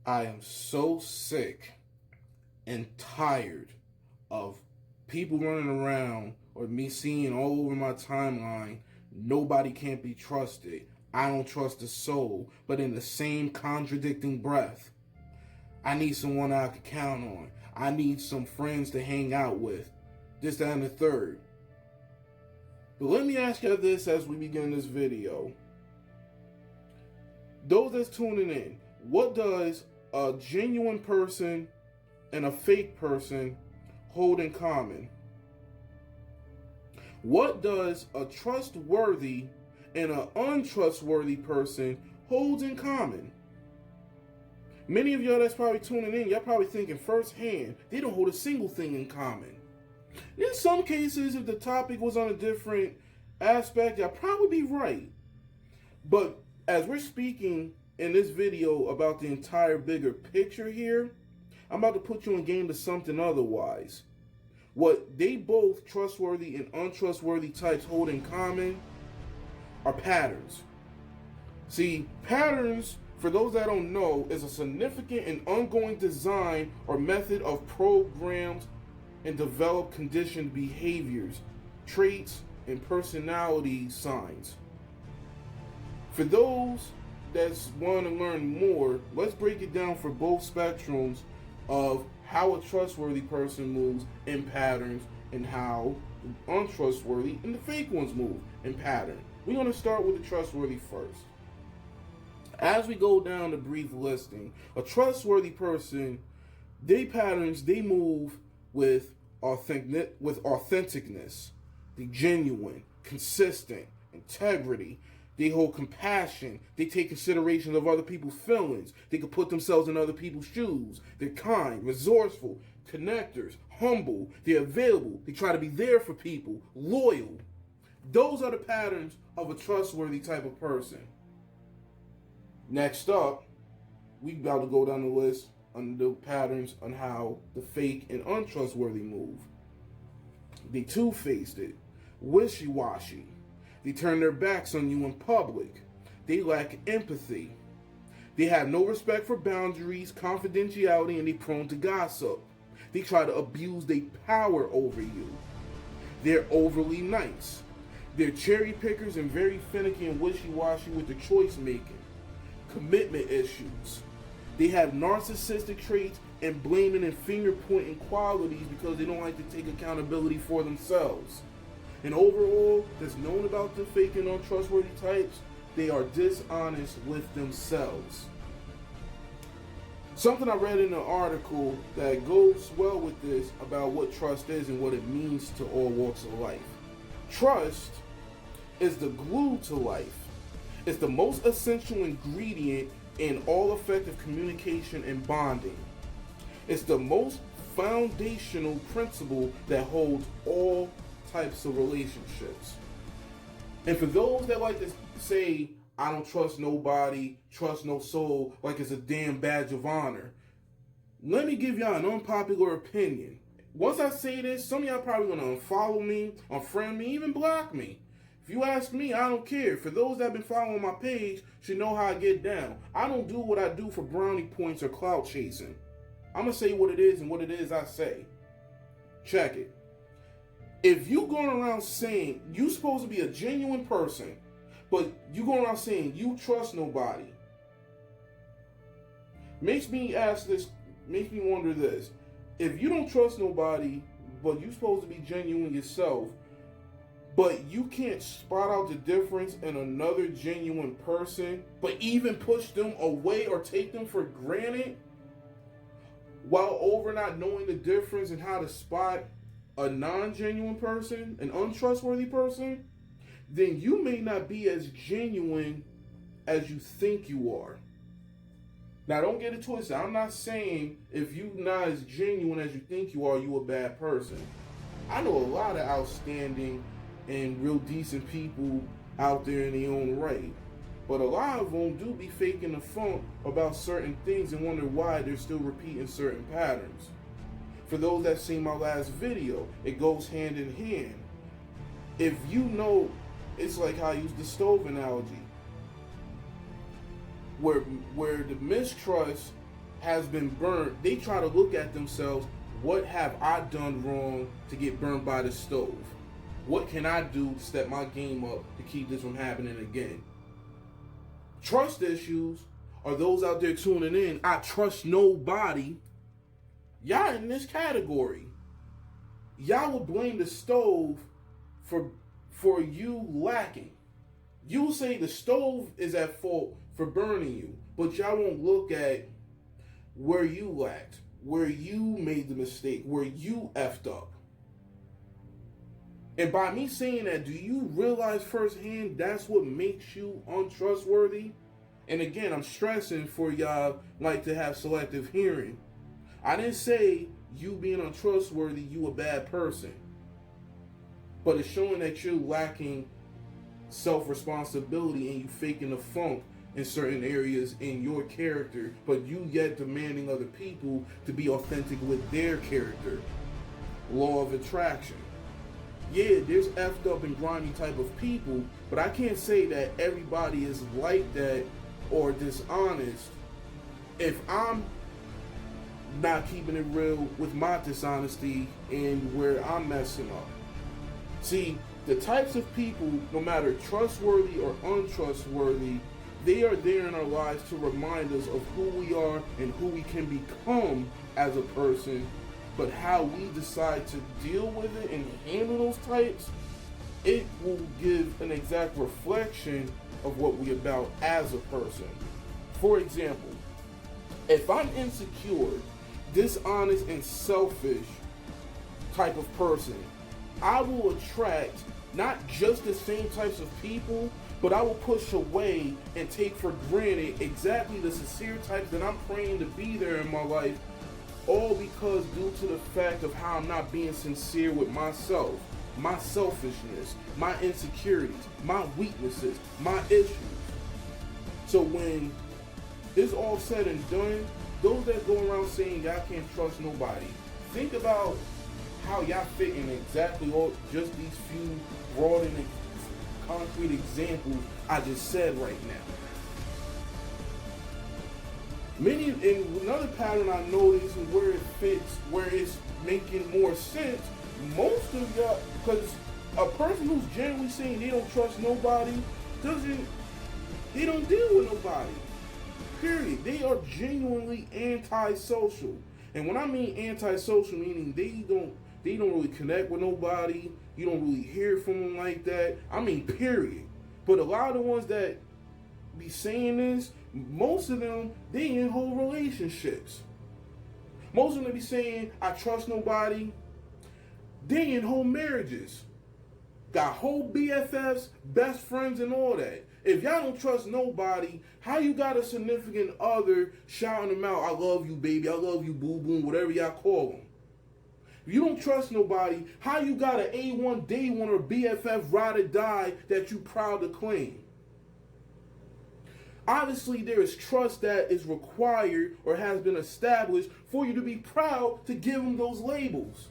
I am so sick and tired of people running around or me seeing all over my timeline, nobody can't be trusted. I don't trust a soul. But in the same contradicting breath, I need someone I can count on. I need some friends to hang out with. This, that, and the third. But let me ask you this as we begin this video. Those that's tuning in, what does a genuine person and a fake person hold in common? What does a trustworthy and an untrustworthy person hold in common? Many of y'all that's probably tuning in, y'all probably thinking firsthand, they don't hold a single thing in common. In some cases, if the topic was on a different aspect, y'all probably be right. But as we're speaking in this video about the entire bigger picture here, I'm about to put you in game to something otherwise. What they both, trustworthy and untrustworthy types, hold in common are patterns. See, patterns, for those that don't know, is a significant and ongoing design or method of programmed and developed conditioned behaviors, traits, and personality signs. For those that want to learn more, let's break it down for both spectrums of how a trustworthy person moves in patterns and how untrustworthy and the fake ones move in pattern. We're going to start with the trustworthy first. As we go down the brief listing, a trustworthy person, they patterns, they move with authenticness, the genuine, consistent, integrity. They hold compassion. They take consideration of other people's feelings. They can put themselves in other people's shoes. They're kind, resourceful, connectors, humble. They're available. They try to be there for people, loyal. Those are the patterns of a trustworthy type of person. Next up, we about to go down the list on the patterns on how the fake and untrustworthy move. They two-faced it, wishy-washy. They turn their backs on you in public. They lack empathy. They have no respect for boundaries, confidentiality, and they're prone to gossip. They try to abuse their power over you. They're overly nice. They're cherry pickers and very finicky and wishy-washy with their choice making. Commitment issues. They have narcissistic traits and blaming and finger pointing qualities because they don't like to take accountability for themselves. And overall, that's known about the fake and untrustworthy types, they are dishonest with themselves. Something I read in an article that goes well with this about what trust is and what it means to all walks of life. Trust is the glue to life. It's the most essential ingredient in all effective communication and bonding. It's the most foundational principle that holds all types of relationships. And for those that like to say, I don't trust nobody, trust no soul, like it's a damn badge of honor, let me give y'all an unpopular opinion. Once I say this, some of y'all probably gonna unfollow me, unfriend me, even block me. If you ask me, I don't care. For those that have been following my page should know how I get down. I don't do what I do for brownie points or clout chasing. I'm gonna say what it is and what it is I say. Check it. If you going around saying you supposed to be a genuine person, but you going around saying you trust nobody, makes me wonder this. If you don't trust nobody, but you supposed to be genuine yourself, but you can't spot out the difference in another genuine person, but even push them away or take them for granted, while over not knowing the difference and how to spot a non-genuine person, an untrustworthy person, then you may not be as genuine as you think you are. Now, don't get it twisted. I'm not saying if you're not as genuine as you think you are, you a bad person. I know a lot of outstanding and real decent people out there in their own right. But a lot of them do be faking the funk about certain things and wonder why they're still repeating certain patterns. For those that seen my last video, it goes hand in hand. If you know, it's like how I use the stove analogy, where the mistrust has been burned, they try to look at themselves. What have I done wrong to get burned by the stove? What can I do to step my game up to keep this from happening again? Trust issues are those out there tuning in. I trust nobody. Y'all in this category. Y'all will blame the stove for you lacking. You'll say the stove is at fault for burning you, but y'all won't look at where you lacked, where you made the mistake, where you effed up. And by me saying that, do you realize firsthand that's what makes you untrustworthy? And again, I'm stressing for y'all like to have selective hearing. I didn't say you being untrustworthy, you a bad person. But it's showing that you're lacking self-responsibility and you faking the funk in certain areas in your character, but you yet demanding other people to be authentic with their character. Law of attraction. Yeah, there's effed up and grimy type of people, but I can't say that everybody is like that or dishonest if I'm not keeping it real with my dishonesty and where I'm messing up. See, the types of people, no matter trustworthy or untrustworthy, they are there in our lives to remind us of who we are and who we can become as a person. But how we decide to deal with it and handle those types, it will give an exact reflection of what we're about as a person. For example, if I'm insecure, dishonest, and selfish type of person, I will attract not just the same types of people, but I will push away and take for granted exactly the sincere types that I'm praying to be there in my life, all because due to the fact of how I'm not being sincere with myself, my selfishness, my insecurities, my weaknesses, my issues. So when it's all said and done, those that go around saying y'all can't trust nobody, think about how y'all fit in exactly all just these few broad and concrete examples I just said right now. And another pattern I noticed and where it fits, where it's making more sense, most of y'all, because a person who's generally saying they don't trust nobody, they don't deal with nobody. Period. They are genuinely antisocial. And when I mean antisocial, meaning they don't really connect with nobody, you don't really hear from them like that. I mean, period. But a lot of the ones that be saying this, most of them, they in whole relationships. Most of them be saying, I trust nobody. They in whole marriages. Got whole BFFs, best friends, and all that. If y'all don't trust nobody, how you got a significant other shouting them out, I love you, baby, I love you, boo boo, whatever y'all call them? If you don't trust nobody, how you got an A1, Day 1, or BFF ride or die that you proud to claim? Obviously, there is trust that is required or has been established for you to be proud to give them those labels.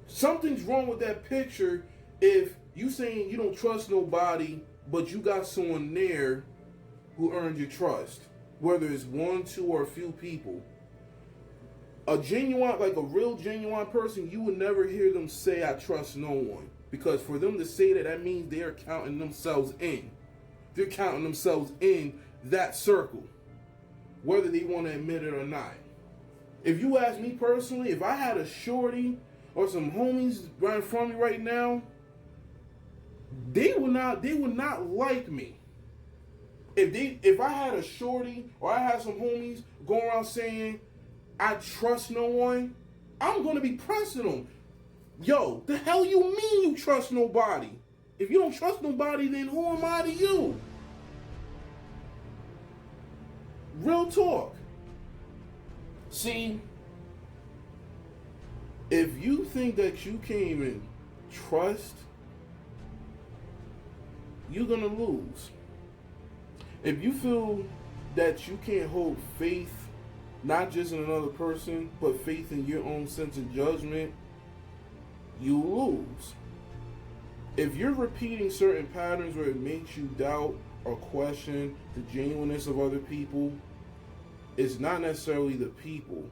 Something's wrong with that picture if you saying you don't trust nobody, but you got someone there who earned your trust, whether it's one, two, or a few people. A genuine, like a real genuine person, you would never hear them say, I trust no one. Because for them to say that, that means they're counting themselves in. They're counting themselves in that circle, whether they want to admit it or not. If you ask me personally, if I had a shorty or some homies right in front of me right now, they would not like me. If I had a shorty or I had some homies going around saying, I trust no one, I'm going to be pressing them. Yo, the hell you mean you trust nobody? If you don't trust nobody, then who am I to you? Real talk. See, if you think that you can't even trust, you're going to lose. If you feel that you can't hold faith, not just in another person, but faith in your own sense of judgment, you lose. If you're repeating certain patterns where it makes you doubt or question the genuineness of other people, it's not necessarily the people.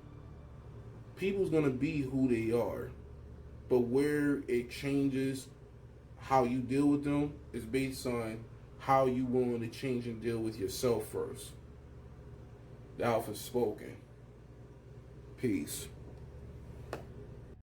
People's going to be who they are. But where it changes how you deal with them is based on how you willing to change and deal with yourself first. The Alpha spoken. Peace.